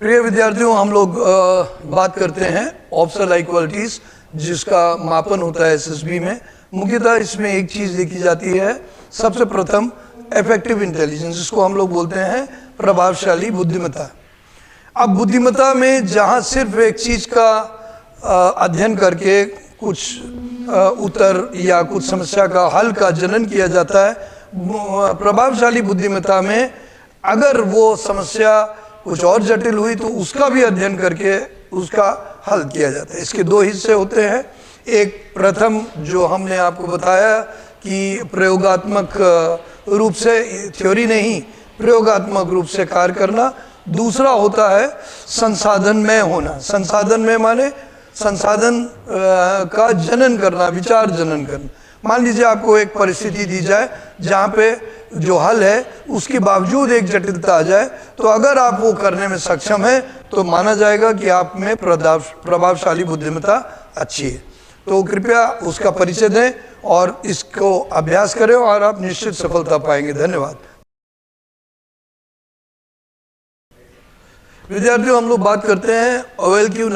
प्रिय विद्यार्थियों, हम लोग बात करते हैं ऑप्शनल क्वालिटीज जिसका मापन होता है एसएसबी में। मुख्यतः इसमें एक चीज देखी जाती है, सबसे प्रथम इफेक्टिव इंटेलिजेंस, जिसको हम लोग बोलते हैं प्रभावशाली बुद्धिमत्ता। अब बुद्धिमत्ता में जहां सिर्फ एक चीज का अध्ययन करके कुछ उत्तर या कुछ समस्या का हल का जनन किया जाता है, प्रभावशाली बुद्धिमत्ता में अगर वो समस्या कुछ और जटिल हुई तो उसका भी अध्ययन करके उसका हल किया जाता है। इसके दो हिस्से होते हैं। एक प्रथम जो हमने आपको बताया कि प्रयोगात्मक रूप से, थ्योरी नहीं, प्रयोगात्मक रूप से कार्य करना। दूसरा होता है संसाधन में होना। संसाधन में माने संसाधन का जनन करना, विचार जनन करना। मान लीजिए आपको एक परिस्थिति दी जाए जहाँ पे जो हल है उसके बावजूद एक जटिलता आ जाए, तो अगर आप वो करने में सक्षम हैं तो माना जाएगा कि आप में प्रभावशाली बुद्धिमत्ता अच्छी है। तो कृपया उसका परिचय दें और इसको अभ्यास करें और आप निश्चित सफलता पाएंगे। धन्यवाद। विद्यार्थियों, हम लोग बात करते हैं OLQ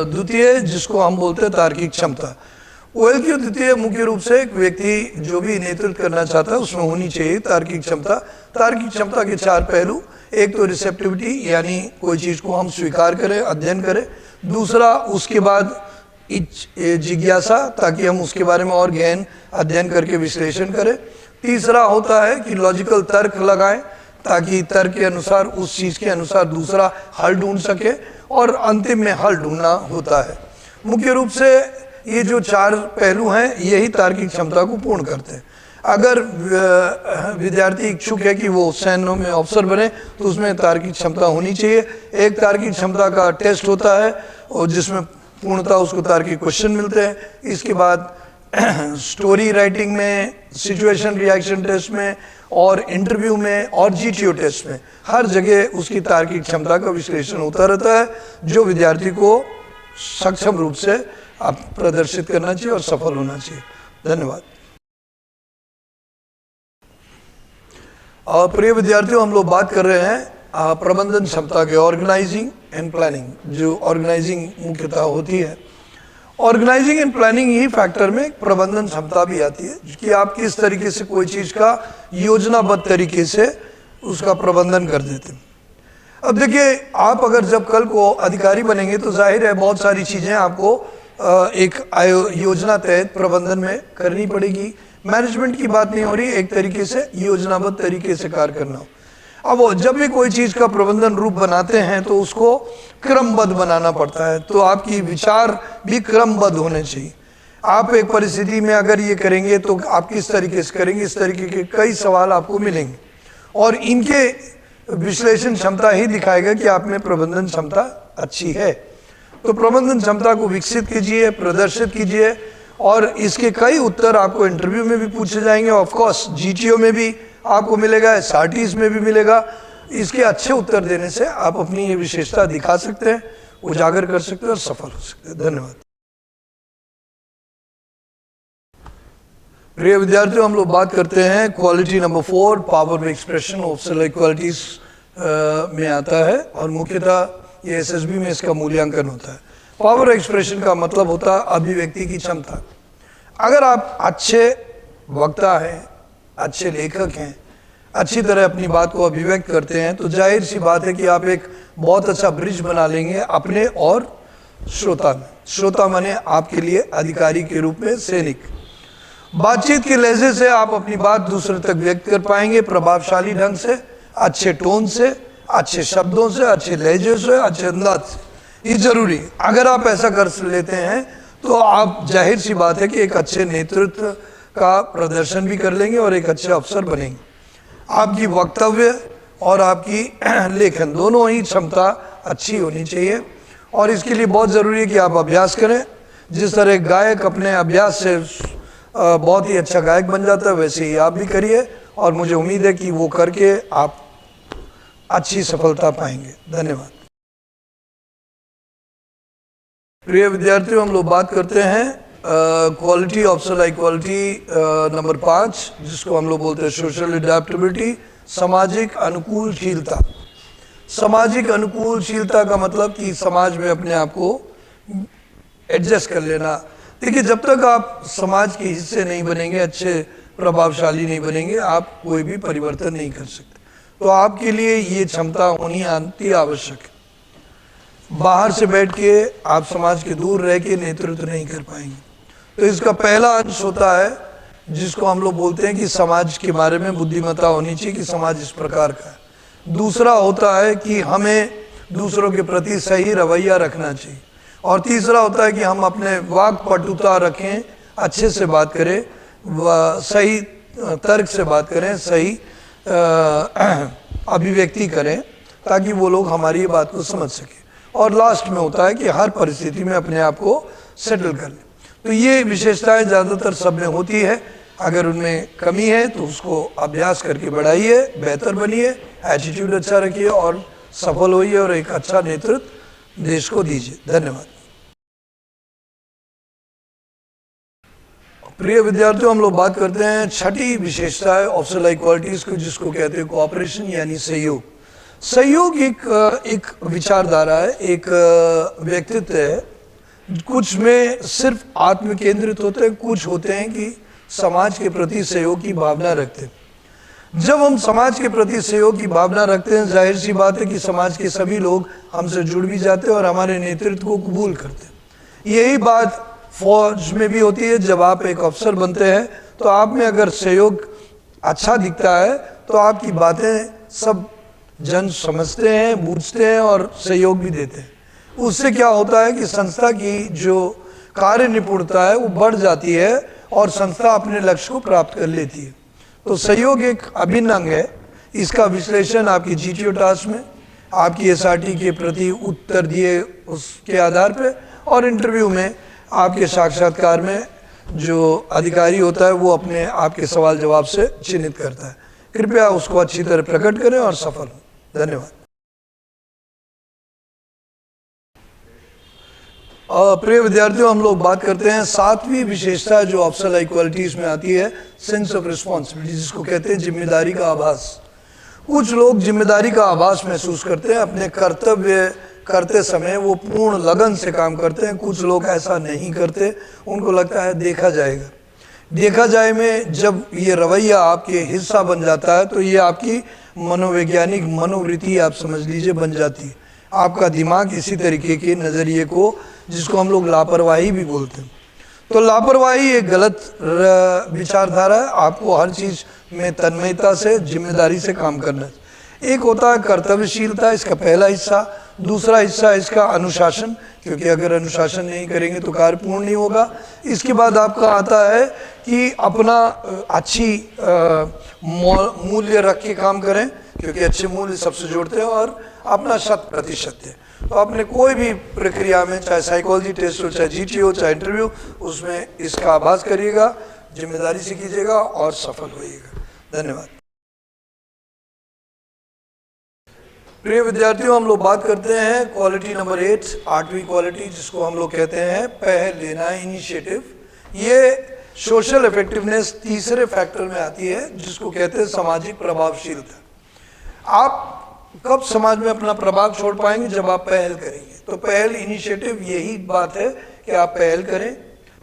द्वितीय, जिसको हम बोलते हैं तार्किक क्षमता। OLQ द्वितीय मुख्य रूप से एक व्यक्ति जो भी नेतृत्व करना चाहता है उसमें होनी चाहिए तार्किक क्षमता। तार्किक क्षमता के चार पहलू, एक तो रिसेप्टिविटी, यानी कोई चीज़ को हम स्वीकार करें, अध्ययन करें। दूसरा, उसके बाद जिज्ञासा, ताकि हम उसके बारे में और गहन अध्ययन करके विश्लेषण करें। तीसरा होता है कि लॉजिकल तर्क लगाएं, ताकि तर्क के अनुसार, उस चीज़ के अनुसार दूसरा हल ढूंढ सके। और अंतिम में हल ढूंढना होता है। मुख्य रूप से ये जो चार पहलू हैं यही तार्किक क्षमता को पूर्ण करते हैं। अगर विद्यार्थी इच्छुक है कि वो सैन्य में अफसर बने तो उसमें तार्किक क्षमता होनी चाहिए। एक तार्किक क्षमता का टेस्ट होता है और जिसमें पूर्णतः उसको तार्किक क्वेश्चन मिलते हैं। इसके बाद स्टोरी राइटिंग में, सिचुएशन रिएक्शन टेस्ट में और इंटरव्यू में और GTO टेस्ट में हर जगह उसकी तार्किक क्षमता का विश्लेषण होता रहता है, जो विद्यार्थी को सक्षम रूप से आप प्रदर्शित करना चाहिए और सफल होना चाहिए। धन्यवाद। प्रिय विद्यार्थियों, हम लोग बात कर रहे हैं प्रबंधन क्षमता के, ऑर्गेनाइजिंग एंड प्लानिंग। जो ऑर्गेनाइजिंग मुख्यतः होती है, ऑर्गेनाइजिंग एंड प्लानिंग ही फैक्टर में प्रबंधन क्षमता भी आती है कि आप किस तरीके से कोई चीज़ का योजनाबद्ध तरीके से उसका प्रबंधन कर देते हैं। अब देखिए, आप अगर जब कल को अधिकारी बनेंगे तो जाहिर है बहुत सारी चीज़ें आपको एक योजना तहत प्रबंधन में करनी पड़ेगी। मैनेजमेंट की बात नहीं हो रही, एक तरीके से योजनाबद्ध तरीके से कार्य करना हो। अब जब भी कोई चीज़ का प्रबंधन रूप बनाते हैं तो उसको क्रमबद्ध बनाना पड़ता है। तो आपकी विचार भी क्रमबद्ध होने चाहिए। आप एक परिस्थिति में अगर ये करेंगे तो आप किस तरीके से करेंगे, इस तरीके के कई सवाल आपको मिलेंगे और इनके विश्लेषण क्षमता ही दिखाएगा कि आप में प्रबंधन क्षमता अच्छी है। तो प्रबंधन क्षमता को विकसित कीजिए, प्रदर्शित कीजिए और इसके कई उत्तर आपको इंटरव्यू में भी पूछे जाएंगे। ऑफ कोर्स GTO में भी आपको मिलेगा, SRTs में भी मिलेगा। इसके अच्छे उत्तर देने से आप अपनी ये विशेषता दिखा सकते हैं, उजागर कर सकते हैं और सफल हो सकते हैं। धन्यवाद। प्रिय विद्यार्थियों, हम लोग बात करते हैं quality number 4, power of expression optional qualities में आता है और मुख्यतः ये SSB में इसका मूल्यांकन होता है। पावर एक्सप्रेशन का मतलब होता है अभिव्यक्ति की क्षमता। अगर आप अच्छे वक्ता हैं, अच्छे लेखक हैं, अच्छी तरह अपनी बात को अभिव्यक्त करते हैं, तो जाहिर सी बात है कि आप एक बहुत अच्छा ब्रिज बना लेंगे अपने और श्रोता में। श्रोता माने आपके लिए अधिकारी के रूप में सैनिक। बातचीत के लहजे से आप अपनी बात दूसरे तक व्यक्त कर पाएंगे, प्रभावशाली ढंग से, अच्छे टोन से, अच्छे शब्दों से, अच्छे लहजे से, अच्छे अंदाज से। ये जरूरी है। अगर आप ऐसा कर लेते हैं तो आप, जाहिर सी बात है कि एक अच्छे नेतृत्व का प्रदर्शन भी कर लेंगे और एक अच्छे अफसर बनेंगे। आपकी वक्तव्य और आपकी लेखन दोनों ही क्षमता अच्छी होनी चाहिए और इसके लिए बहुत ज़रूरी है कि आप अभ्यास करें। जिस तरह एक गायक अपने अभ्यास से बहुत ही अच्छा गायक बन जाता है, वैसे ही आप भी करिए और मुझे उम्मीद है कि वो करके आप अच्छी सफलता पाएंगे। धन्यवाद। प्रिय विद्यार्थियों, हम लोग बात करते हैं क्वालिटी ऑप्शनल इक्वालिटी नंबर 5, जिसको हम लोग बोलते हैं सोशल एडेप्टेबिलिटी, सामाजिक अनुकूलशीलता। सामाजिक अनुकूलशीलता का मतलब कि समाज में अपने आप को एडजस्ट कर लेना। देखिए, जब तक आप समाज के हिस्से नहीं बनेंगे, अच्छे प्रभावशाली नहीं बनेंगे, आप कोई भी परिवर्तन नहीं कर सकते। तो आपके लिए ये क्षमता होनी अति आवश्यक है। बाहर से बैठ के आप समाज के दूर रह के नेतृत्व नहीं कर पाएंगे। तो इसका पहला अंश होता है जिसको हम लोग बोलते हैं कि समाज के बारे में बुद्धिमत्ता होनी चाहिए कि समाज इस प्रकार का है। दूसरा होता है कि हमें दूसरों के प्रति सही रवैया रखना चाहिए। और तीसरा होता है कि हम अपने वाक पटुता रखें, अच्छे से बात करें, सही तर्क से बात करें, सही अभिव्यक्ति करें ताकि वो लोग हमारी ये बात को समझ सकें। और लास्ट में होता है कि हर परिस्थिति में अपने आप को सेटल कर लें। तो ये विशेषताएं ज़्यादातर सब में होती है। अगर उनमें कमी है तो उसको अभ्यास करके बढ़ाइए, बेहतर बनिए, एटीट्यूड अच्छा रखिए और सफल होइए और एक अच्छा नेतृत्व देश को दीजिए। धन्यवाद। प्रिय विद्यार्थियों, हम लोग बात करते हैं छठी विशेषता है ऑफिसर लाइक क्वालिटीज को, जिसको कहते हैं कोऑपरेशन यानी सहयोग। सहयोग एक विचारधारा है, एक व्यक्तित्व है। कुछ में सिर्फ आत्म केंद्रित होते हैं, कुछ होते हैं कि समाज के प्रति सहयोग की भावना रखते हैं। जब हम समाज के प्रति सहयोग की भावना रखते हैं, जाहिर सी बात है कि समाज के सभी लोग हमसे जुड़ भी जाते हैं और हमारे नेतृत्व को कबूल करते हैं। यही बात फौज में भी होती है। जब आप एक अफसर बनते हैं तो आप में अगर सहयोग अच्छा दिखता है तो आपकी बातें सब जन समझते हैं, बूझते हैं और सहयोग भी देते हैं। उससे क्या होता है कि संस्था की जो कार्य निपुणता है वो बढ़ जाती है और संस्था अपने लक्ष्य को प्राप्त कर लेती है। तो सहयोग एक अभिन्न अंग है। इसका विश्लेषण आपकी जीटीओ टास्क में, आपकी एसआरटी के प्रति उत्तर दिए उसके आधार पे और इंटरव्यू में आपके साक्षात्कार में जो अधिकारी होता है वो अपने आपके सवाल जवाब से चिन्हित करता है। कृपया उसको अच्छी तरह प्रकट करें और सफल हों। धन्यवाद। प्रिय विद्यार्थियों, हम लोग बात करते हैं सातवीं विशेषता जो ऑफिसर लाइक क्वालिटीज में आती है, सेंस ऑफ रिस्पॉन्सिबिलिटी, जिसको कहते हैं जिम्मेदारी का आभास। कुछ लोग जिम्मेदारी का आभास महसूस करते हैं, अपने कर्तव्य करते समय वो पूर्ण लगन से काम करते हैं। कुछ लोग ऐसा नहीं करते, उनको लगता है देखा जाएगा। देखा जाए में जब ये रवैया आपके हिस्सा बन जाता है तो ये आपकी मनोवैज्ञानिक मनोवृत्ति आप समझ लीजिए बन जाती है। आपका दिमाग इसी तरीके के नज़रिए को, जिसको हम लोग लापरवाही भी बोलते हैं, तो लापरवाही एक गलत विचारधारा है। आपको हर चीज़ में तन्मयता से, जिम्मेदारी से काम करना है। एक होता है कर्तव्यशीलता, इसका पहला हिस्सा। दूसरा हिस्सा इसका अनुशासन, क्योंकि अगर अनुशासन नहीं करेंगे तो कार्य पूर्ण नहीं होगा। इसके बाद आपका आता है कि अपना अच्छी मूल्य रख के काम करें, क्योंकि अच्छे मूल्य सबसे जोड़ते हैं, और अपना 100% है। तो आपने कोई भी प्रक्रिया में, चाहे साइकोलॉजी टेस्ट हो, चाहे जीटी हो, चाहे इंटरव्यू, उसमें इसका आभास करिएगा, जिम्मेदारी से कीजिएगा और सफल होइएगा। धन्यवाद। प्रिय विद्यार्थियों, हम लोग बात करते हैं क्वालिटी नंबर 8, 8वीं क्वालिटी, जिसको हम लोग कहते हैं पहल लेना, इनिशिएटिव। ये सोशल इफेक्टिवनेस तीसरे फैक्टर में आती है, जिसको कहते हैं सामाजिक प्रभावशीलता। आप कब समाज में अपना प्रभाव छोड़ पाएंगे? जब आप पहल करेंगे। तो पहल, इनिशिएटिव, यही बात है कि आप पहल करें,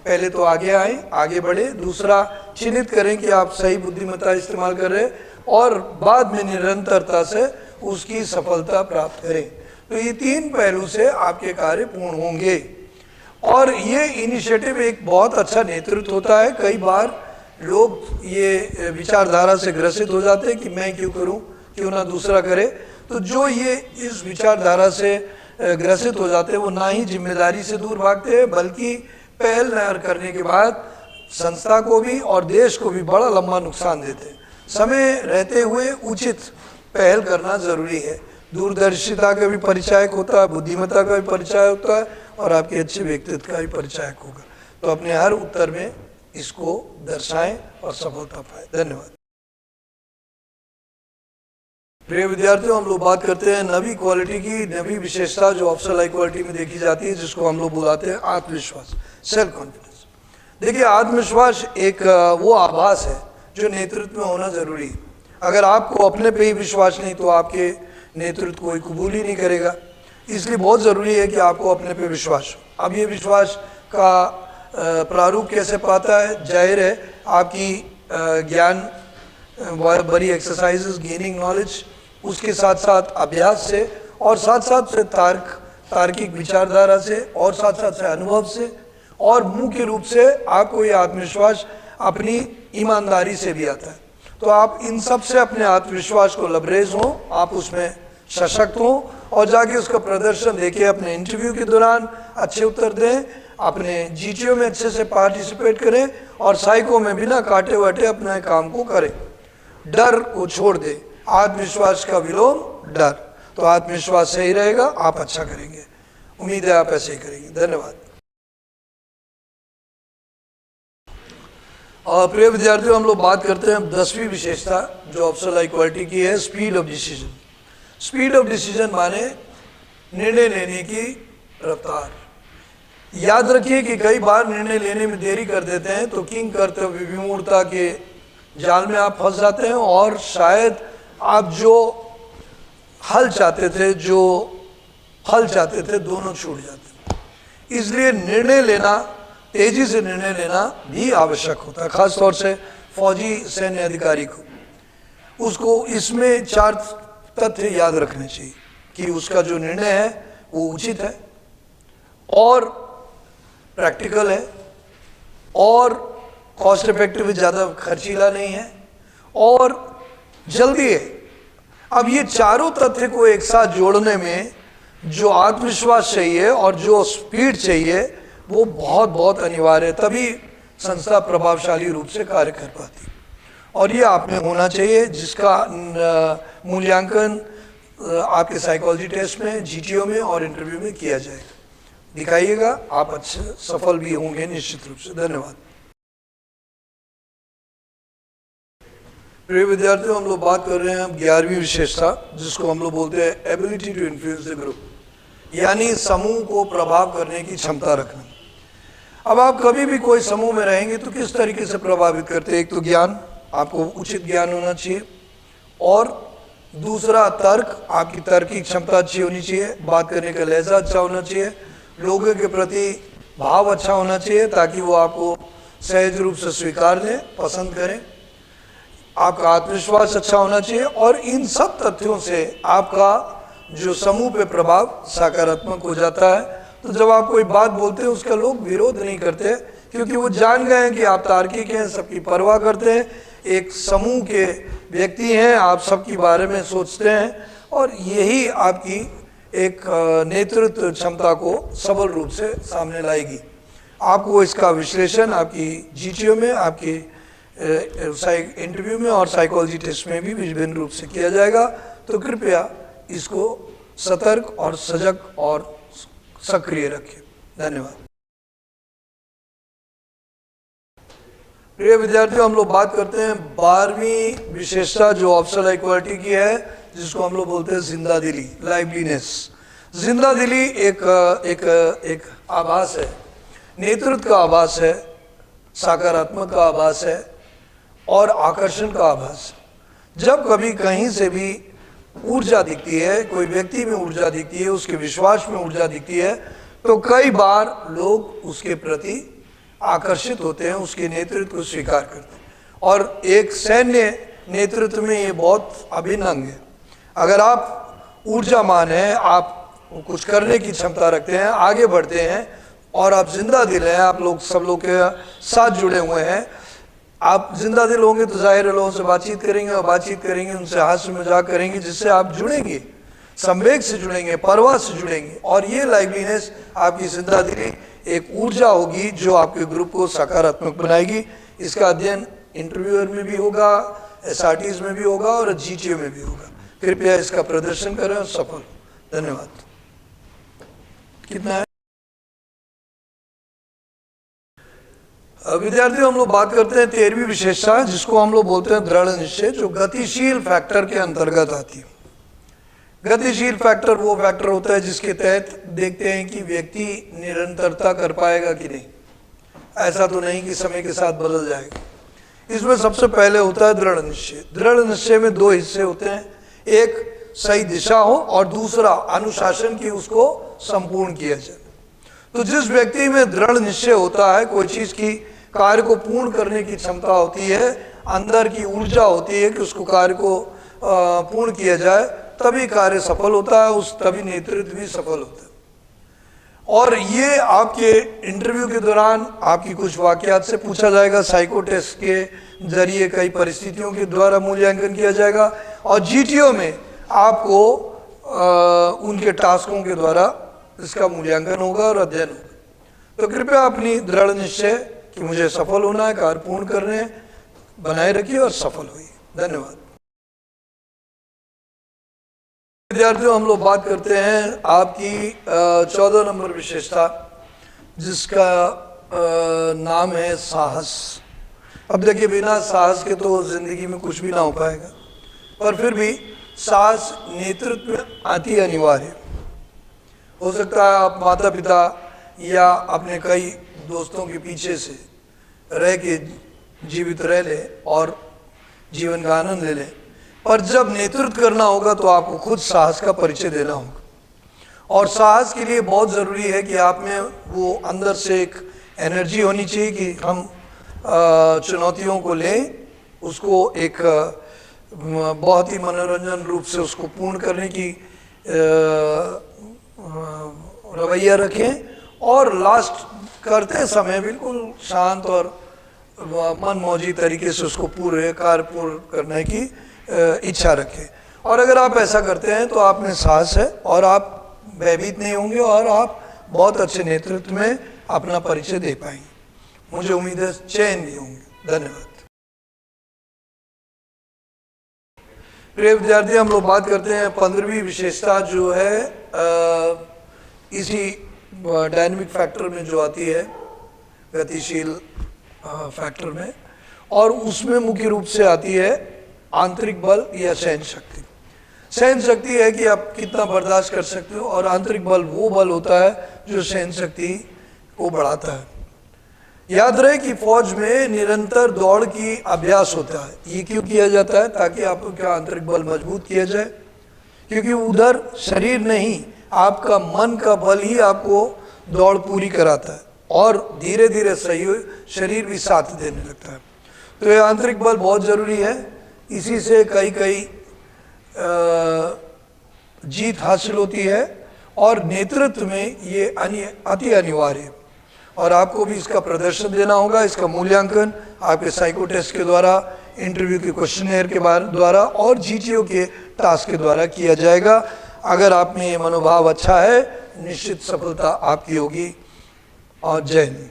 पहले तो आगे आए, आगे बढ़े। दूसरा, चिन्हित करें कि आप सही बुद्धिमत्ता इस्तेमाल कर रहे हैं, और बाद में निरंतरता से उसकी सफलता प्राप्त करें। तो ये तीन पहलू से आपके कार्य पूर्ण होंगे। और ये इनिशिएटिव एक बहुत अच्छा नेतृत्व होता है। कई बार लोग ये विचारधारा से ग्रसित हो जाते हैं कि मैं क्यों करूं, क्यों ना दूसरा करे। तो जो ये इस विचारधारा से ग्रसित हो जाते हैं वो ना ही जिम्मेदारी से दूर भागते हैं, बल्कि पहल न करने के बाद संस्था को भी और देश को भी बड़ा लंबा नुकसान देते हैं। समय रहते हुए उचित पहल करना जरूरी है। दूरदर्शिता का भी परिचायक होता है, बुद्धिमत्ता का भी परिचय होता है, और आपके अच्छे व्यक्तित्व का भी परिचायक होगा। तो अपने हर उत्तर में इसको दर्शाएं और सफलता पाएं। धन्यवाद। प्रिय विद्यार्थियों, हम लोग बात करते हैं नवी क्वालिटी की, नवी विशेषता जो ऑफिसर लाइक क्वालिटी में देखी जाती है, जिसको हम लोग बुलाते हैं आत्मविश्वास, सेल्फ कॉन्फिडेंस। देखिए, आत्मविश्वास एक वो आभास है जो नेतृत्व में होना जरूरी है। अगर आपको अपने पे ही विश्वास नहीं तो आपके नेतृत्व कोई कबूल ही नहीं करेगा। इसलिए बहुत ज़रूरी है कि आपको अपने पे विश्वास हो। अब ये विश्वास का प्रारूप कैसे पाता है? जाहिर है आपकी ज्ञान, बड़ी एक्सरसाइजेस, गेनिंग नॉलेज, उसके साथ साथ अभ्यास से, और साथ साथ से तार्किक विचारधारा से, और साथ साथ से अनुभव से, और मुख्य रूप से आपको ये आत्मविश्वास अपनी ईमानदारी से भी आता है। तो आप इन सब से अपने आत्मविश्वास को लबरेज हो, आप उसमें सशक्त हो, और जाके उसका प्रदर्शन देखिए। अपने इंटरव्यू के दौरान अच्छे उत्तर दें, अपने जीटीओ में अच्छे से पार्टिसिपेट करें, और साइको में बिना काटे वाटे अपने काम को करें। डर को छोड़ दें, आत्मविश्वास का विलोम डर। तो आत्मविश्वास सही रहेगा, आप अच्छा करेंगे। उम्मीद है आप ऐसे ही करेंगे। धन्यवाद। और प्रिय विद्यार्थियों, हम लोग बात करते हैं 10वीं विशेषता जो ऑप्शनल इक्वालिटी की है, speed of decision. Speed of decision माने निर्णय लेने की रफ्तार। याद रखिए कि कई बार निर्णय लेने में देरी कर देते हैं तो किंग कर्तव्य विमूढ़ता के जाल में आप फंस जाते हैं, और शायद आप जो हल चाहते थे दोनों छूट जाते हैं। इसलिए निर्णय लेना, तेजी से निर्णय लेना भी आवश्यक होता है, खासतौर से फौजी सैन्य अधिकारी को। उसको इसमें 4 तथ्य याद रखने चाहिए कि उसका जो निर्णय है वो उचित है, और प्रैक्टिकल है, और कॉस्ट इफेक्टिव, ज़्यादा खर्चीला नहीं है, और जल्दी है। अब ये चारों तथ्य को एक साथ जोड़ने में जो आत्मविश्वास चाहिए और जो स्पीड चाहिए वो बहुत बहुत अनिवार्य है, तभी संस्था प्रभावशाली रूप से कार्य कर पाती है। और ये आप में होना चाहिए, जिसका मूल्यांकन आपके साइकोलॉजी टेस्ट में, जीटीओ में और इंटरव्यू में किया जाएगा। दिखाइएगा, आप अच्छे सफल भी होंगे निश्चित रूप से। धन्यवाद। प्रिय विद्यार्थियों, हम लोग बात कर रहे हैं अब 11वीं विशेषता, जिसको हम लोग बोलते हैं ability to influence the group, यानी समूह को प्रभाव करने की क्षमता रखना। अब आप कभी भी कोई समूह में रहेंगे तो किस तरीके से प्रभावित करते हैं? एक तो ज्ञान, आपको उचित ज्ञान होना चाहिए, और दूसरा तर्क, आपकी तर्की क्षमता अच्छी होनी चाहिए, बात करने का लहजा अच्छा होना चाहिए, लोगों के प्रति भाव अच्छा होना चाहिए ताकि वो आपको सहज रूप से स्वीकार लें, पसंद करें। आपका आत्मविश्वास अच्छा होना चाहिए, और इन सब तथ्यों से आपका जो समूह पे प्रभाव सकारात्मक हो जाता है। तो जब आप कोई बात बोलते हैं उसका लोग विरोध नहीं करते, क्योंकि वो जान गए हैं कि आप तार्किक हैं, सबकी परवाह करते हैं, एक समूह के व्यक्ति हैं, आप सबके बारे में सोचते हैं, और यही आपकी एक नेतृत्व क्षमता को सबल रूप से सामने लाएगी। आपको इसका विश्लेषण आपकी जीटीओ में, आपकी इंटरव्यू में और साइकोलॉजी टेस्ट में भी विभिन्न रूप से किया जाएगा। तो कृपया इसको सतर्क और सजग और सक्रिय रखें। धन्यवाद। प्रिय विद्यार्थियों, हम लोग बात करते हैं 12वीं विशेषता जो ऑप्शनल इक्वालिटी की है, जिसको हम लोग बोलते हैं जिंदा दिली, लाइवलीनेस। जिंदा दिली एक आभास है, नेतृत्व का आभास है, सकारात्मक का आभास है, और आकर्षण का आभास। जब कभी कहीं से भी ऊर्जा दिखती है, कोई व्यक्ति में ऊर्जा दिखती है, उसके विश्वास में ऊर्जा दिखती है, तो कई बार लोग उसके प्रति आकर्षित होते हैं, उसके नेतृत्व को स्वीकार करते हैं। और एक सैन्य नेतृत्व में ये बहुत अभिन्न अंग है। अगर आप ऊर्जामान हैं, आप कुछ करने की क्षमता रखते हैं, आगे बढ़ते हैं, और आप जिंदा दिल हैं, आप लोग सब लोग के साथ जुड़े हुए हैं, आप जिंदा दिल होंगे तो जाहिर है लोगों से बातचीत करेंगे, और बातचीत करेंगे उनसे हास्य मजाक करेंगे, जिससे आप जुड़ेंगे, संवेग से जुड़ेंगे, परवाह से जुड़ेंगे। और ये लाइवलीनेस, आपकी जिंदा दिली एक ऊर्जा होगी जो आपके ग्रुप को सकारात्मक बनाएगी। इसका अध्ययन इंटरव्यूअर में भी होगा, एसआरटीज में भी होगा, और जीटीओ में भी होगा। कृपया इसका प्रदर्शन करें और सफल। धन्यवाद। कितना है? विद्यार्थियों, हम लोग बात करते हैं 13वीं विशेषता, जिसको हम लोग बोलते हैं दृढ़ निश्चय, जो गतिशील फैक्टर के अंतर्गत आती है। गतिशील फैक्टर वो फैक्टर होता है जिसके तहत देखते हैं कि व्यक्ति निरंतरता कर पाएगा कि नहीं। ऐसा तो नहीं कि समय के साथ बदल जाएगा। इसमें सबसे पहले होता है दृढ़ निश्चय। दृढ़ निश्चय में 2 हिस्से होते हैं, एक सही दिशा हो, और दूसरा अनुशासन की उसको संपूर्ण किया जाए। तो जिस व्यक्ति में दृढ़ निश्चय होता है, कोई चीज की कार्य को पूर्ण करने की क्षमता होती है, अंदर की ऊर्जा होती है कि उसको कार्य को पूर्ण किया जाए, तभी कार्य सफल होता है, तभी नेतृत्व भी सफल होता है। और ये आपके इंटरव्यू के दौरान आपकी कुछ वाकयात से पूछा जाएगा, साइको टेस्ट के जरिए कई परिस्थितियों के द्वारा मूल्यांकन किया जाएगा, और जीटीओ में आपको उनके टास्कों के द्वारा इसका मूल्यांकन होगा और अध्ययन होगा। तो कृपया अपनी दृढ़ निश्चय कि मुझे सफल होना है, कार्य पूर्ण करने बनाए रखिए और सफल होइए। धन्यवाद। विद्यार्थियों, हम लोग बात करते हैं आपकी 14 नंबर विशेषता, जिसका नाम है साहस। अब देखिए, बिना साहस के तो जिंदगी में कुछ भी ना हो पाएगा, पर फिर भी साहस नेतृत्व में अति अनिवार्य हो सकता है। आप माता पिता या अपने कई दोस्तों के पीछे से रह के जीवित रह ले और जीवन का आनंद ले लें, पर जब नेतृत्व करना होगा तो आपको खुद साहस का परिचय देना होगा। और साहस के लिए बहुत ज़रूरी है कि आप में वो अंदर से एक एनर्जी होनी चाहिए कि हम चुनौतियों को लें, उसको एक बहुत ही मनोरंजन रूप से उसको पूर्ण करने की रवैया रखें, और लास्ट करते समय बिल्कुल शांत और मन मौजी तरीके से उसको पूरे कार्य पूर्ण करने की इच्छा रखें। और अगर आप ऐसा करते हैं तो आप में साहस है, और आप भयभीत नहीं होंगे, और आप बहुत अच्छे नेतृत्व में अपना परिचय दे पाएंगे। मुझे उम्मीद है चयन भी होंगे। धन्यवाद। प्रिय विद्यार्थी, हम लोग बात करते हैं 15वीं विशेषता, जो है इसी डायनेमिक फैक्टर में जो आती है, गतिशील फैक्टर में, और उसमें मुख्य रूप से आती है आंतरिक बल या सहन शक्ति। सहन शक्ति है कि आप कितना बर्दाश्त कर सकते हो, और आंतरिक बल वो बल होता है जो सहन शक्ति को बढ़ाता है। याद रहे कि फौज में निरंतर दौड़ की अभ्यास होता है। ये क्यों किया जाता है? ताकि आपका आंतरिक बल मजबूत किया जाए, क्योंकि उधर शरीर नहीं, आपका मन का बल ही आपको दौड़ पूरी कराता है, और धीरे धीरे सही शरीर भी साथ देने लगता है। तो ये आंतरिक बल बहुत ज़रूरी है। इसी से कई जीत हासिल होती है, और नेतृत्व में ये अति अनिवार्य है। और आपको भी इसका प्रदर्शन देना होगा। इसका मूल्यांकन आपके साइको टेस्ट के द्वारा, इंटरव्यू के क्वेश्चनेयर के द्वारा, और जीटीओ के टास्क के द्वारा किया जाएगा। अगर आप में ये मनोभाव अच्छा है, निश्चित सफलता आपकी होगी। और जय हिंद।